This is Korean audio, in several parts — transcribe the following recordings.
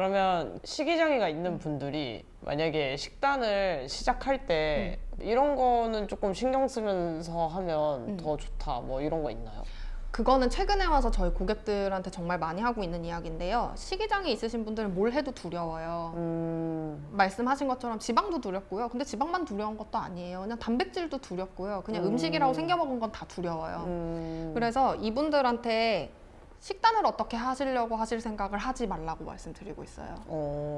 그러면 식이장애가 있는 분들이 만약에 식단을 시작할 때 이런 거는 조금 신경 쓰면서 하면 더 좋다 뭐 이런 거 있나요? 그거는 최근에 와서 저희 고객들한테 정말 많이 하고 있는 이야기인데요. 식이장애 있으신 분들은 뭘 해도 두려워요. 말씀하신 것처럼 지방도 두렵고요. 근데 지방만 두려운 것도 아니에요. 그냥 단백질도 두렵고요. 그냥 음식이라고 생겨 먹은 건 다 두려워요. 그래서 이분들한테 식단을 어떻게 하시려고 하실 생각을 하지 말라고 말씀드리고 있어요.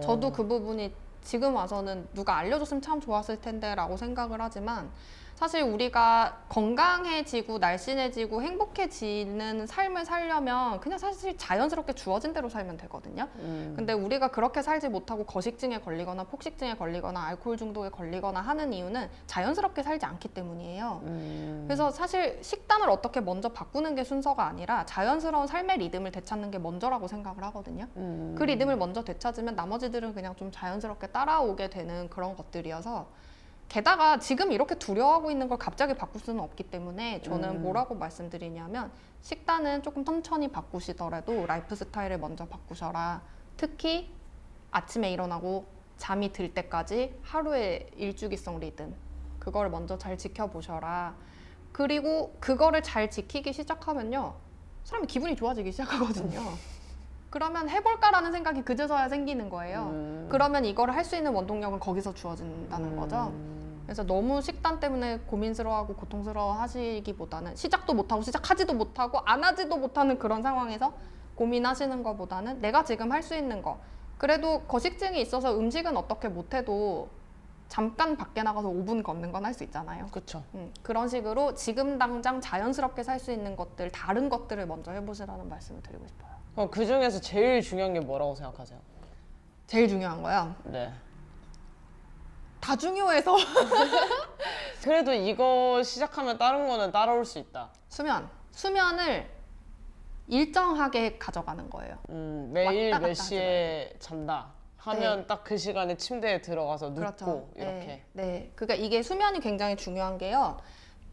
저도 그 부분이 지금 와서는 누가 알려줬으면 참 좋았을 텐데 라고 생각을 하지만 사실 우리가 건강해지고 날씬해지고 행복해지는 삶을 살려면 그냥 사실 자연스럽게 주어진 대로 살면 되거든요. 근데 우리가 그렇게 살지 못하고 거식증에 걸리거나 폭식증에 걸리거나 알코올 중독에 걸리거나 하는 이유는 자연스럽게 살지 않기 때문이에요. 그래서 사실 식단을 어떻게 먼저 바꾸는 게 순서가 아니라 자연스러운 삶의 리듬을 되찾는 게 먼저라고 생각을 하거든요. 그 리듬을 먼저 되찾으면 나머지들은 그냥 좀 자연스럽게 따라오게 되는 그런 것들이어서 게다가 지금 이렇게 두려워하고 있는 걸 갑자기 바꿀 수는 없기 때문에 저는 뭐라고 말씀드리냐면 식단은 조금 천천히 바꾸시더라도 라이프 스타일을 먼저 바꾸셔라. 특히 아침에 일어나고 잠이 들 때까지 하루의 일주기성 리듬 그걸 먼저 잘 지켜보셔라. 그리고 그거를 잘 지키기 시작하면요 사람이 기분이 좋아지기 시작하거든요. 그러면 해볼까라는 생각이 그제서야 생기는 거예요. 그러면 이거를 할 수 있는 원동력은 거기서 주어진다는 거죠. 그래서 너무 식단 때문에 고민스러워하고 고통스러워 하시기보다는 시작도 못하고 시작하지도 못하고 안 하지도 못하는 그런 상황에서 고민하시는 것보다는 내가 지금 할 수 있는 거 그래도 거식증이 있어서 음식은 어떻게 못해도 잠깐 밖에 나가서 5분 걷는 건 할 수 있잖아요. 그렇죠. 그런 식으로 지금 당장 자연스럽게 살 수 있는 것들 다른 것들을 먼저 해보시라는 말씀을 드리고 싶어요. 그 중에서 제일 중요한 게 뭐라고 생각하세요? 제일 중요한 거요? 네. 다 중요해서 그래도 이거 시작하면 다른 거는 따라올 수 있다. 수면을 일정하게 가져가는 거예요. 매일 왔다 몇 갔다 시에 잔다 하면 딱 그 시간에 침대에 들어가서 눕고 그렇죠. 이렇게. 네. 그러니까 이게 수면이 굉장히 중요한 게요.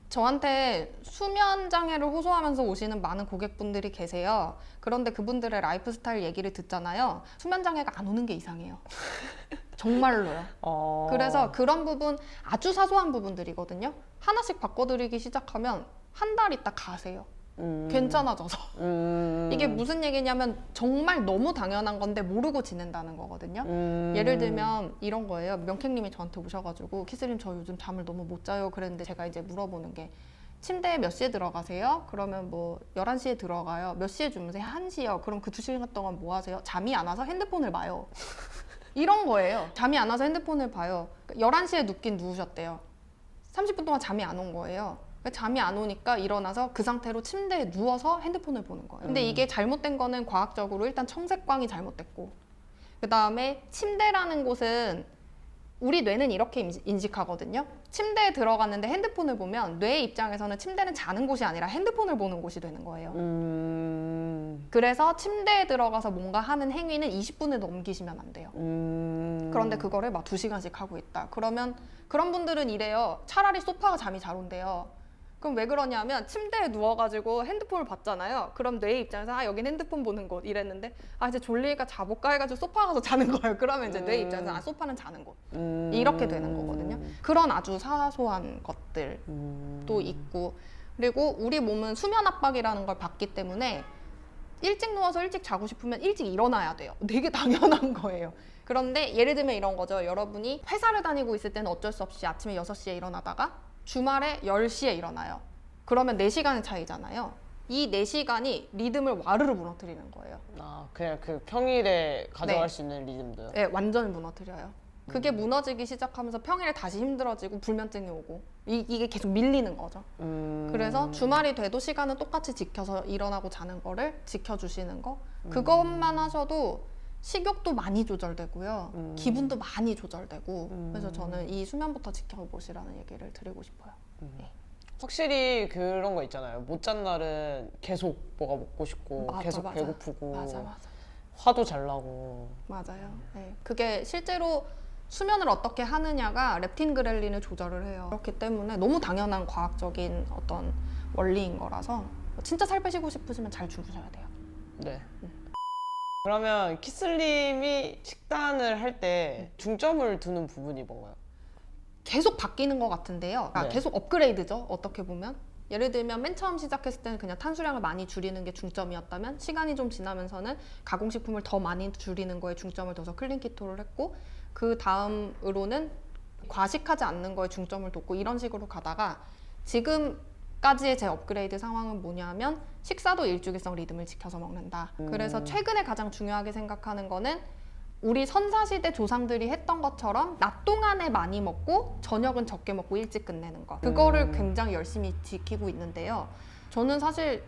저한테 수면 장애를 호소하면서 오시는 많은 고객분들이 계세요. 그런데 그분들의 라이프 스타일 얘기를 듣잖아요. 수면 장애가 안 오는 게 이상해요. 정말로요. 그래서 그런 부분 아주 사소한 부분들이거든요. 하나씩 바꿔드리기 시작하면 한 달 있다 가세요. 괜찮아져서. 이게 무슨 얘기냐면 정말 너무 당연한 건데 모르고 지낸다는 거거든요. 예를 들면 이런 거예요. 명객님이 저한테 오셔가지고 키스님 저 요즘 잠을 너무 못 자요 그랬는데 제가 이제 물어보는 게 침대에 몇 시에 들어가세요? 그러면 뭐 11시에 들어가요. 몇 시에 주무세요? 1시요. 그럼 그 2시간 동안 뭐 하세요? 잠이 안 와서 핸드폰을 봐요. 이런 거예요. 잠이 안 와서 핸드폰을 봐요. 11시에 눕긴 누우셨대요. 30분 동안 잠이 안 온 거예요. 잠이 안 오니까 일어나서 그 상태로 침대에 누워서 핸드폰을 보는 거예요. 근데 이게 잘못된 거는 과학적으로 일단 청색광이 잘못됐고 그 다음에 침대라는 곳은 우리 뇌는 이렇게 인식하거든요. 침대에 들어갔는데 핸드폰을 보면 뇌 입장에서는 침대는 자는 곳이 아니라 핸드폰을 보는 곳이 되는 거예요. 그래서 침대에 들어가서 뭔가 하는 행위는 20분을 넘기시면 안 돼요. 그런데 그거를 막 2시간씩 하고 있다. 그러면 그런 분들은 이래요. 차라리 소파가 잠이 잘 온대요. 그럼 왜 그러냐면 침대에 누워가지고 핸드폰을 봤잖아요. 그럼 뇌 입장에서 아 여긴 핸드폰 보는 곳 이랬는데 아 이제 졸리니까 자볼까 해가지고 소파 가서 자는 거예요. 그러면 이제 뇌 입장에서 아 소파는 자는 곳 이렇게 되는 거거든요. 그런 아주 사소한 것들도 있고 그리고 우리 몸은 수면 압박이라는 걸 받기 때문에 일찍 누워서 일찍 자고 싶으면 일찍 일어나야 돼요. 되게 당연한 거예요. 그런데 예를 들면 이런 거죠. 여러분이 회사를 다니고 있을 때는 어쩔 수 없이 아침에 6시에 일어나다가 주말에 10시에 일어나요. 그러면 4시간의 차이잖아요. 이 4시간이 리듬을 와르르 무너뜨리는 거예요. 아, 그냥 그 평일에 가져갈 수 있는 리듬도요? 네, 완전히 무너뜨려요. 그게 무너지기 시작하면서 평일에 다시 힘들어지고 불면증이 오고 이게 계속 밀리는 거죠. 그래서 주말이 돼도 시간은 똑같이 지켜서 일어나고 자는 거를 지켜주시는 거 그것만 하셔도 식욕도 많이 조절되고요. 기분도 많이 조절되고 그래서 저는 이 수면부터 지켜보시라는 얘기를 드리고 싶어요. 네. 확실히 그런 거 있잖아요. 못 잔 날은 계속 뭐가 먹고 싶고 맞아, 계속 맞아. 배고프고 맞아. 화도 잘 나고 맞아요. 네. 그게 실제로 수면을 어떻게 하느냐가 렙틴 그렐린을 조절을 해요. 그렇기 때문에 너무 당연한 과학적인 어떤 원리인 거라서 진짜 살 빼시고 싶으시면 잘 주무셔야 돼요. 네. 그러면 키슬님이 식단을 할 때 중점을 두는 부분이 뭔가요? 계속 바뀌는 것 같은데요. 네. 계속 업그레이드죠. 어떻게 보면. 예를 들면 맨 처음 시작했을 때는 그냥 탄수량을 많이 줄이는 게 중점이었다면 시간이 좀 지나면서는 가공식품을 더 많이 줄이는 거에 중점을 둬서 클린 키토를 했고 그 다음으로는 과식하지 않는 거에 중점을 뒀고 이런 식으로 가다가 지금까지의 제 업그레이드 상황은 뭐냐면 식사도 일주기성 리듬을 지켜서 먹는다. 그래서 최근에 가장 중요하게 생각하는 거는 우리 선사시대 조상들이 했던 것처럼 낮 동안에 많이 먹고 저녁은 적게 먹고 일찍 끝내는 거 그거를 굉장히 열심히 지키고 있는데요. 저는 사실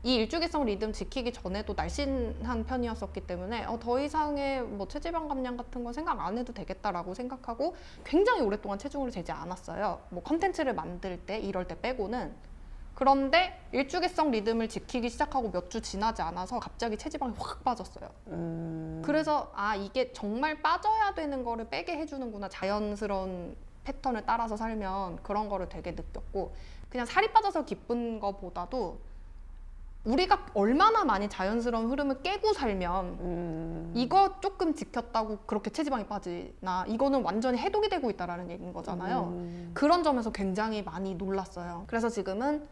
이 일주기성 리듬 지키기 전에도 날씬한 편이었었기 때문에 더 이상의 뭐 체지방 감량 같은 건 생각 안 해도 되겠다라고 생각하고 굉장히 오랫동안 체중을 재지 않았어요. 뭐 컨텐츠를 만들 때 이럴 때 빼고는. 그런데 일주기성 리듬을 지키기 시작하고 몇 주 지나지 않아서 갑자기 체지방이 확 빠졌어요. 그래서 이게 정말 빠져야 되는 거를 빼게 해주는구나. 자연스러운 패턴을 따라서 살면 그런 거를 되게 느꼈고 그냥 살이 빠져서 기쁜 거보다도 우리가 얼마나 많이 자연스러운 흐름을 깨고 살면 이거 조금 지켰다고 그렇게 체지방이 빠지나 이거는 완전히 해독이 되고 있다라는 얘기인 거잖아요. 그런 점에서 굉장히 많이 놀랐어요. 그래서 지금은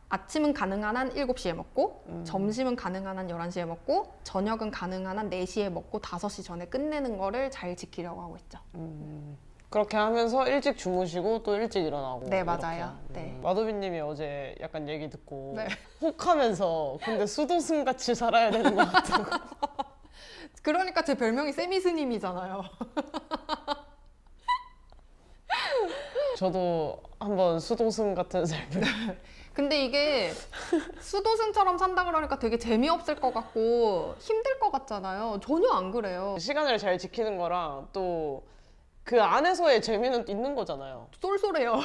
아침은 가능한 한 7시에 먹고 점심은 가능한 한 11시에 먹고 저녁은 가능한 한 4시에 먹고 5시 전에 끝내는 거를 잘 지키려고 하고 있죠. 그렇게 하면서 일찍 주무시고 또 일찍 일어나고. 네, 이렇게. 맞아요. 네. 마도비님이 어제 약간 얘기 듣고 네. 혹하면서 근데 수도승 같이 살아야 되는 것 같다고. 그러니까 제 별명이 세미스님이잖아요. 저도 한번 수도승 같은 삶을. 근데 이게 수도승처럼 산다 그러니까 되게 재미없을 것 같고 힘들 것 같잖아요. 전혀 안 그래요. 시간을 잘 지키는 거랑 또 그 안에서의 재미는 있는 거잖아요. 쏠쏠해요.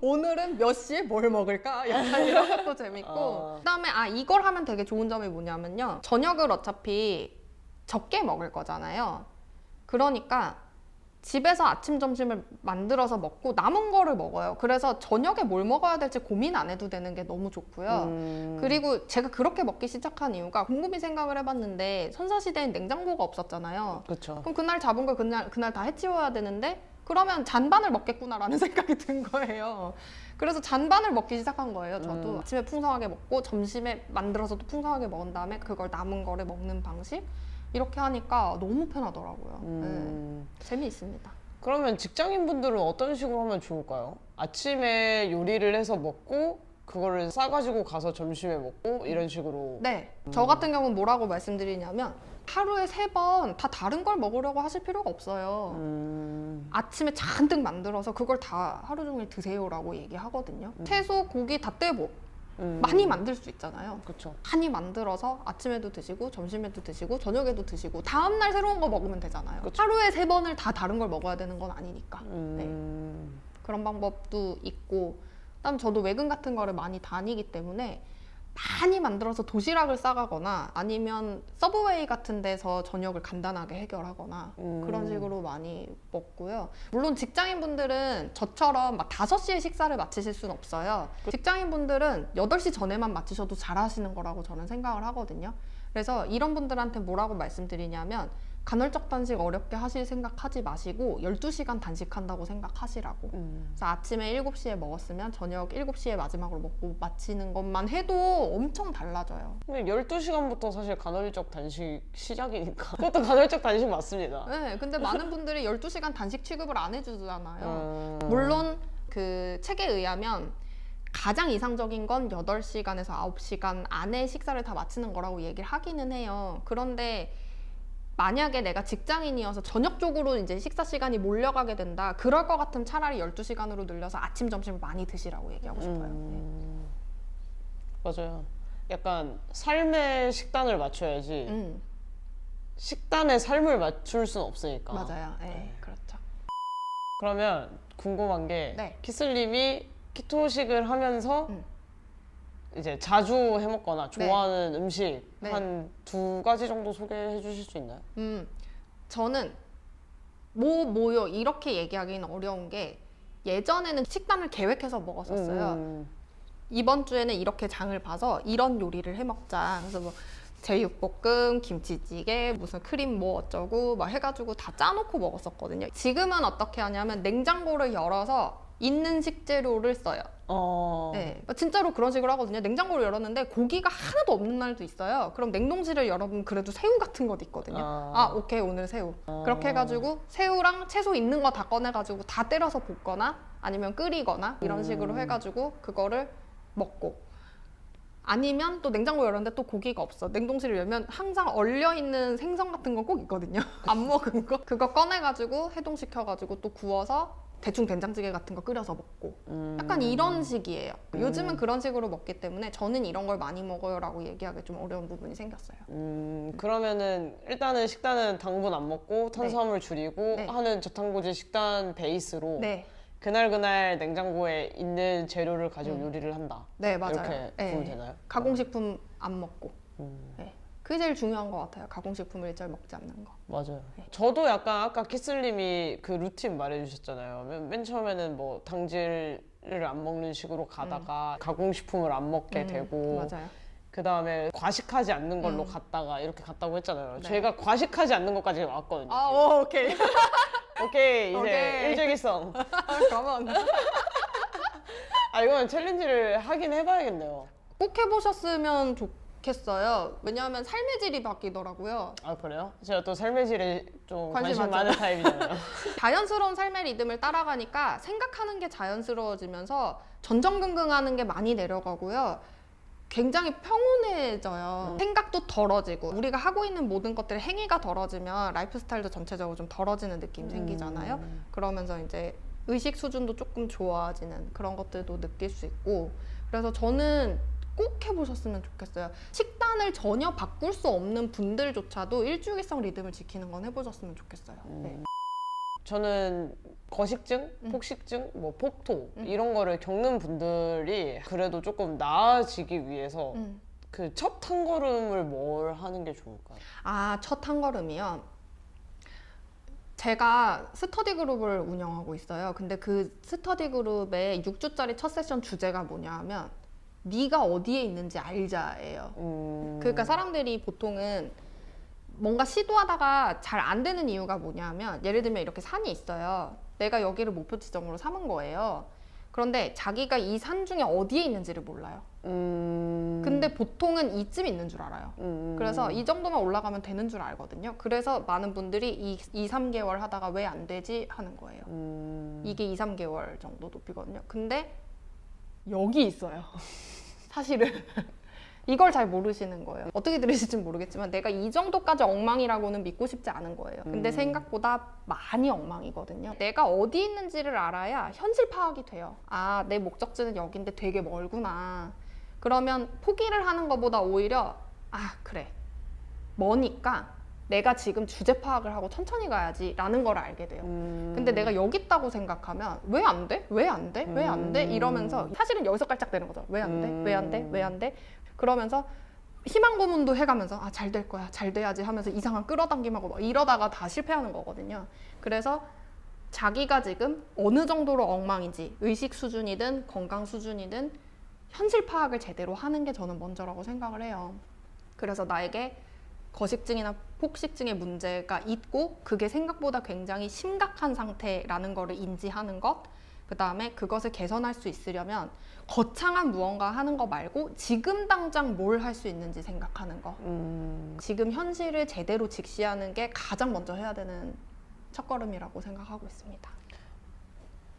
오늘은 몇 시에 뭘 먹을까? 약간 이런 것도 재밌고 그다음에 이걸 하면 되게 좋은 점이 뭐냐면요. 저녁을 어차피 적게 먹을 거잖아요. 그러니까 집에서 아침, 점심을 만들어서 먹고 남은 거를 먹어요. 그래서 저녁에 뭘 먹어야 될지 고민 안 해도 되는 게 너무 좋고요. 그리고 제가 그렇게 먹기 시작한 이유가 곰곰이 생각을 해봤는데 선사시대엔 냉장고가 없었잖아요. 그렇죠. 그럼 그날 잡은 걸 그날 다 해치워야 되는데 그러면 잔반을 먹겠구나라는 생각이 든 거예요. 그래서 잔반을 먹기 시작한 거예요. 저도 아침에 풍성하게 먹고 점심에 만들어서도 풍성하게 먹은 다음에 그걸 남은 거를 먹는 방식 이렇게 하니까 너무 편하더라고요. 네. 재미있습니다. 그러면 직장인분들은 어떤 식으로 하면 좋을까요? 아침에 요리를 해서 먹고 그거를 싸가지고 가서 점심에 먹고 이런 식으로. 네, 저 같은 경우는 뭐라고 말씀드리냐면 하루에 3번 다 다른 걸 먹으려고 하실 필요가 없어요. 아침에 잔뜩 만들어서 그걸 다 하루 종일 드세요라고 얘기하거든요. 채소, 고기 다 떼고 많이 만들 수 있잖아요. 그렇죠. 많이 만들어서 아침에도 드시고 점심에도 드시고 저녁에도 드시고 다음날 새로운 거 먹으면 되잖아요. 그쵸. 하루에 3번을 다 다른 걸 먹어야 되는 건 아니니까. 네. 음. 그런 방법도 있고 그다음 저도 외근 같은 거를 많이 다니기 때문에 많이 만들어서 도시락을 싸가거나 아니면 서브웨이 같은 데서 저녁을 간단하게 해결하거나 그런 식으로 많이 먹고요. 물론 직장인분들은 저처럼 막 5시에 식사를 마치실 수는 없어요. 직장인분들은 8시 전에만 마치셔도 잘하시는 거라고 저는 생각을 하거든요. 그래서 이런 분들한테 뭐라고 말씀드리냐면 간헐적 단식 어렵게 하실 생각하지 마시고 12시간 단식한다고 생각하시라고. 그래서 아침에 7시에 먹었으면 저녁 7시에 마지막으로 먹고 마치는 것만 해도 엄청 달라져요. 근데 12시간부터 사실 간헐적 단식 시작이니까 그것도 간헐적 단식 맞습니다. 네, 근데 많은 분들이 12시간 단식 취급을 안 해주잖아요. 물론 그 책에 의하면 가장 이상적인 건 8시간에서 9시간 안에 식사를 다 마치는 거라고 얘기를 하기는 해요. 그런데 만약에 내가 직장인이어서 저녁 쪽으로 이제 식사 시간이 몰려가게 된다. 그럴 것 같으면 차라리 12시간으로 늘려서 아침, 점심을 많이 드시라고 얘기하고 싶어요. 네. 맞아요. 약간 삶의 식단을 맞춰야지 식단의 삶을 맞출 수는 없으니까. 맞아요. 네, 그렇죠. 그러면 궁금한 게 네. 키슬님이 키토식을 하면서 이제 자주 해먹거나 좋아하는 음식 네. 한 2가지 정도 소개해 주실 수 있나요? 저는 뭐요 이렇게 얘기하기는 어려운 게 예전에는 식단을 계획해서 먹었었어요. 이번 주에는 이렇게 장을 봐서 이런 요리를 해 먹자. 그래서 뭐 제육볶음, 김치찌개, 무슨 크림 뭐 어쩌고 막 해가지고 다 짜놓고 먹었었거든요. 지금은 어떻게 하냐면 냉장고를 열어서 있는 식재료를 써요. 네, 진짜로 그런 식으로 하거든요. 냉장고를 열었는데 고기가 하나도 없는 날도 있어요. 그럼 냉동실을 열어보면 그래도 새우 같은 것도 있거든요. 오케이, 오늘 새우. 그렇게 해가지고 새우랑 채소 있는 거 다 꺼내가지고 다 때려서 볶거나 아니면 끓이거나 이런 식으로 해가지고 그거를 먹고, 아니면 또 냉장고 열었는데 또 고기가 없어. 냉동실을 열면 항상 얼려있는 생선 같은 거 꼭 있거든요. 안 먹은 거. 그거 꺼내가지고 해동시켜가지고 또 구워서 대충 된장찌개 같은 거 끓여서 먹고, 약간 이런 식이에요. 요즘은 그런 식으로 먹기 때문에 저는 이런 걸 많이 먹어요 라고 얘기하기 좀 어려운 부분이 생겼어요. 그러면은 일단은 식단은 당분 안 먹고 탄수화물 줄이고 네. 하는 저탄고지 식단 베이스로 네, 그날 냉장고에 있는 재료를 가지고 요리를 한다. 네, 맞아요. 이렇게 네. 보면 되나요? 가공식품 안 먹고. 네. 그게 제일 중요한 것 같아요. 가공식품을 일절 먹지 않는 거. 맞아요. 저도 약간 아까 키슬님이 그 루틴 말해주셨잖아요. 맨 처음에는 뭐 당질을 안 먹는 식으로 가다가 가공식품을 안 먹게 되고, 맞아요. 그 다음에 과식하지 않는 걸로 갔다가 이렇게 갔다고 했잖아요. 네. 제가 과식하지 않는 것까지 왔거든요. 오케이. 오케이, 이제 오케이. 일제기성. 그러면 이건 챌린지를 하긴 해봐야겠네요. 꼭 해보셨으면 좋겠어요. 왜냐하면 삶의 질이 바뀌더라고요. 그래요? 제가 또 삶의 질에 좀 관심 관심 많은 타입이잖아요. 자연스러운 삶의 리듬을 따라가니까 생각하는 게 자연스러워지면서 전전긍긍하는 게 많이 내려가고요. 굉장히 평온해져요. 생각도 덜어지고, 우리가 하고 있는 모든 것들의 행위가 덜어지면 라이프 스타일도 전체적으로 좀 덜어지는 느낌이 생기잖아요. 그러면서 이제 의식 수준도 조금 좋아지는 그런 것들도 느낄 수 있고, 그래서 저는 꼭 해보셨으면 좋겠어요. 식단을 전혀 바꿀 수 없는 분들조차도 일주일성 리듬을 지키는 건 해보셨으면 좋겠어요. 네. 저는 거식증, 폭식증, 뭐 폭토 이런 거를 겪는 분들이 그래도 조금 나아지기 위해서 그 첫 한 걸음을 뭘 하는 게 좋을까요? 첫 한 걸음이요. 제가 스터디 그룹을 운영하고 있어요. 근데 그 스터디 그룹의 6주짜리 첫 세션 주제가 뭐냐 하면 네가 어디에 있는지 알자예요. 그러니까 사람들이 보통은 뭔가 시도하다가 잘 안 되는 이유가 뭐냐면, 예를 들면 이렇게 산이 있어요. 내가 여기를 목표 지점으로 삼은 거예요. 그런데 자기가 이 산 중에 어디에 있는지를 몰라요. 근데 보통은 이쯤 있는 줄 알아요. 그래서 이 정도만 올라가면 되는 줄 알거든요. 그래서 많은 분들이 2, 3개월 하다가 왜 안 되지 하는 거예요. 이게 2, 3개월 정도 높이거든요. 근데 여기 있어요. 사실은. 이걸 잘 모르시는 거예요. 어떻게 들으실지 모르겠지만 내가 이 정도까지 엉망이라고는 믿고 싶지 않은 거예요. 근데 생각보다 많이 엉망이거든요. 내가 어디 있는지를 알아야 현실 파악이 돼요. 내 목적지는 여긴데 되게 멀구나. 그러면 포기를 하는 것보다 오히려 그래, 머니까 내가 지금 주제 파악을 하고 천천히 가야지 라는 걸 알게 돼요. 근데 내가 여기 있다고 생각하면 왜 안 돼? 왜 안 돼? 왜 안 돼? 이러면서 사실은 여기서 깔짝대는 거죠. 왜 안 돼? 왜 안 돼? 왜 안 돼? 그러면서 희망 고문도 해가면서 잘 될 거야, 잘 돼야지 하면서 이상한 끌어당김하고 막 이러다가 다 실패하는 거거든요. 그래서 자기가 지금 어느 정도로 엉망인지, 의식 수준이든 건강 수준이든 현실 파악을 제대로 하는 게 저는 먼저라고 생각을 해요. 그래서 나에게 거식증이나 폭식증의 문제가 있고 그게 생각보다 굉장히 심각한 상태라는 거를 인지하는 것, 그 다음에 그것을 개선할 수 있으려면 거창한 무언가 하는 거 말고 지금 당장 뭘 할 수 있는지 생각하는 거. 지금 현실을 제대로 직시하는 게 가장 먼저 해야 되는 첫걸음이라고 생각하고 있습니다.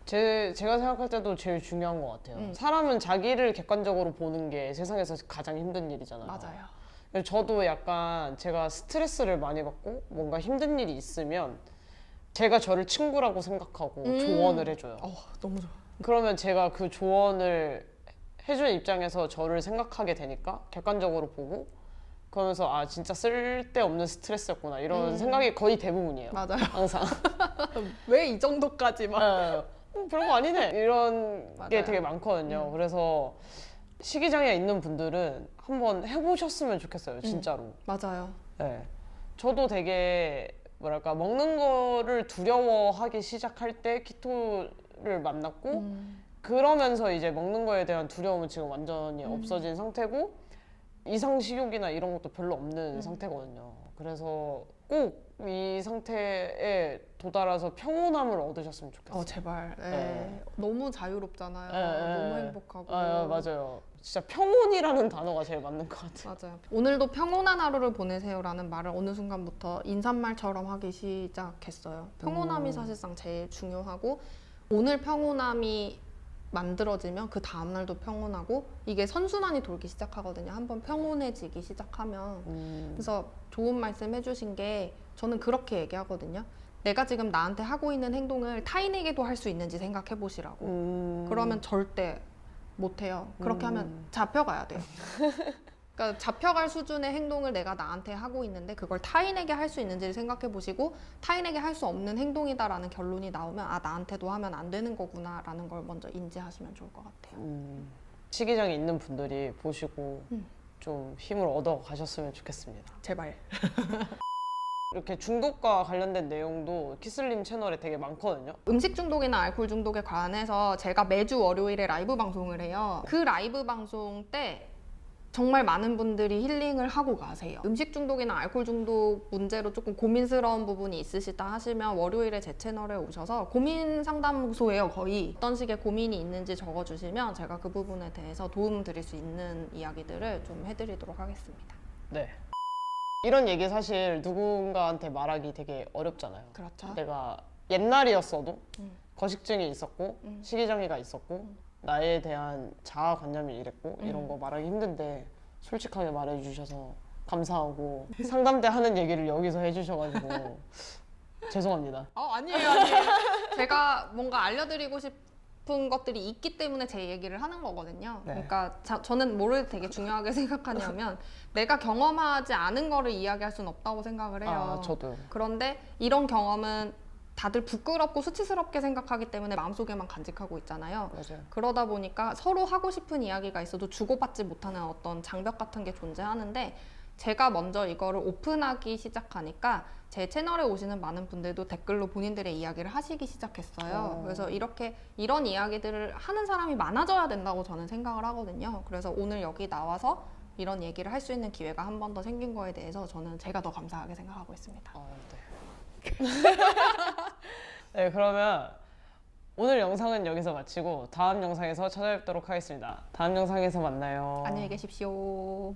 제가 생각할 때도 제일 중요한 것 같아요. 사람은 자기를 객관적으로 보는 게 세상에서 가장 힘든 일이잖아요. 맞아요. 저도 약간 제가 스트레스를 많이 받고 뭔가 힘든 일이 있으면 제가 저를 친구라고 생각하고 조언을 해줘요. 너무 좋아. 그러면 제가 그 조언을 해주는 입장에서 저를 생각하게 되니까 객관적으로 보고, 그러면서 진짜 쓸데없는 스트레스였구나 이런 생각이 거의 대부분이에요. 맞아요. 항상. 왜 이 정도까지 막. 별거 아니네 이런 게 맞아요. 되게 많거든요. 그래서 식이장애 있는 분들은 한번 해보셨으면 좋겠어요, 진짜로. 맞아요. 네. 저도 되게 뭐랄까 먹는 거를 두려워하기 시작할 때 키토를 만났고, 그러면서 이제 먹는 거에 대한 두려움은 지금 완전히 없어진 상태고, 이상 식욕이나 이런 것도 별로 없는 상태거든요. 그래서 꼭 이 상태에 도달해서 평온함을 얻으셨으면 좋겠어요. 제발. 네. 너무 자유롭잖아요. 네. 너무 행복하고. 맞아요. 진짜 평온이라는 단어가 제일 맞는 것 같아요. 맞아요. 오늘도 평온한 하루를 보내세요라는 말을 어느 순간부터 인사말처럼 하기 시작했어요. 평온함이 사실상 제일 중요하고 오늘 평온함이 만들어지면 그 다음날도 평온하고 이게 선순환이 돌기 시작하거든요. 한번 평온해지기 시작하면. 그래서 좋은 말씀 해주신 게 저는 그렇게 얘기하거든요. 내가 지금 나한테 하고 있는 행동을 타인에게도 할 수 있는지 생각해 보시라고. 그러면 절대 못해요. 그렇게 하면 잡혀가야 돼요. 그러니까 잡혀갈 수준의 행동을 내가 나한테 하고 있는데 그걸 타인에게 할 수 있는지를 생각해 보시고 타인에게 할 수 없는 행동이다라는 결론이 나오면 나한테도 하면 안 되는 거구나라는 걸 먼저 인지하시면 좋을 것 같아요. 식이장애 있는 분들이 보시고 좀 힘을 얻어 가셨으면 좋겠습니다. 제발. 이렇게 중독과 관련된 내용도 키슬림 채널에 되게 많거든요. 음식 중독이나 알코올 중독에 관해서 제가 매주 월요일에 라이브 방송을 해요. 그 라이브 방송 때 정말 많은 분들이 힐링을 하고 가세요. 음식 중독이나 알코올 중독 문제로 조금 고민스러운 부분이 있으시다 하시면 월요일에 제 채널에 오셔서 고민 상담소예요, 거의. 어떤 식의 고민이 있는지 적어주시면 제가 그 부분에 대해서 도움 드릴 수 있는 이야기들을 좀 해드리도록 하겠습니다. 네. 이런 얘기 사실 누군가한테 말하기 되게 어렵잖아요. 그렇죠. 내가 옛날이었어도 거식증이 있었고 식이장애가 있었고 나에 대한 자아관념이 이랬고 이런 거 말하기 힘든데 솔직하게 말해주셔서 감사하고 상담 때 하는 얘기를 여기서 해주셔가지고 죄송합니다. 아니에요. 제가 뭔가 알려드리고 싶은 것들이 있기 때문에 제 얘기를 하는 거거든요. 네. 그러니까 저는 뭐를 되게 중요하게 생각하냐면 내가 경험하지 않은 거를 이야기할 수는 없다고 생각을 해요. 저도요. 그런데 이런 경험은 다들 부끄럽고 수치스럽게 생각하기 때문에 마음속에만 간직하고 있잖아요. 맞아요. 그러다 보니까 서로 하고 싶은 이야기가 있어도 주고받지 못하는 어떤 장벽 같은 게 존재하는데 제가 먼저 이거를 오픈하기 시작하니까 제 채널에 오시는 많은 분들도 댓글로 본인들의 이야기를 하시기 시작했어요. 그래서 이런 이야기들을 하는 사람이 많아져야 된다고 저는 생각을 하거든요. 그래서 오늘 여기 나와서 이런 얘기를 할 수 있는 기회가 한 번 더 생긴 거에 대해서 저는 제가 더 감사하게 생각하고 있습니다. 네. 네, 그러면 오늘 영상은 여기서 마치고 다음 영상에서 찾아뵙도록 하겠습니다. 다음 영상에서 만나요. 안녕히 계십시오.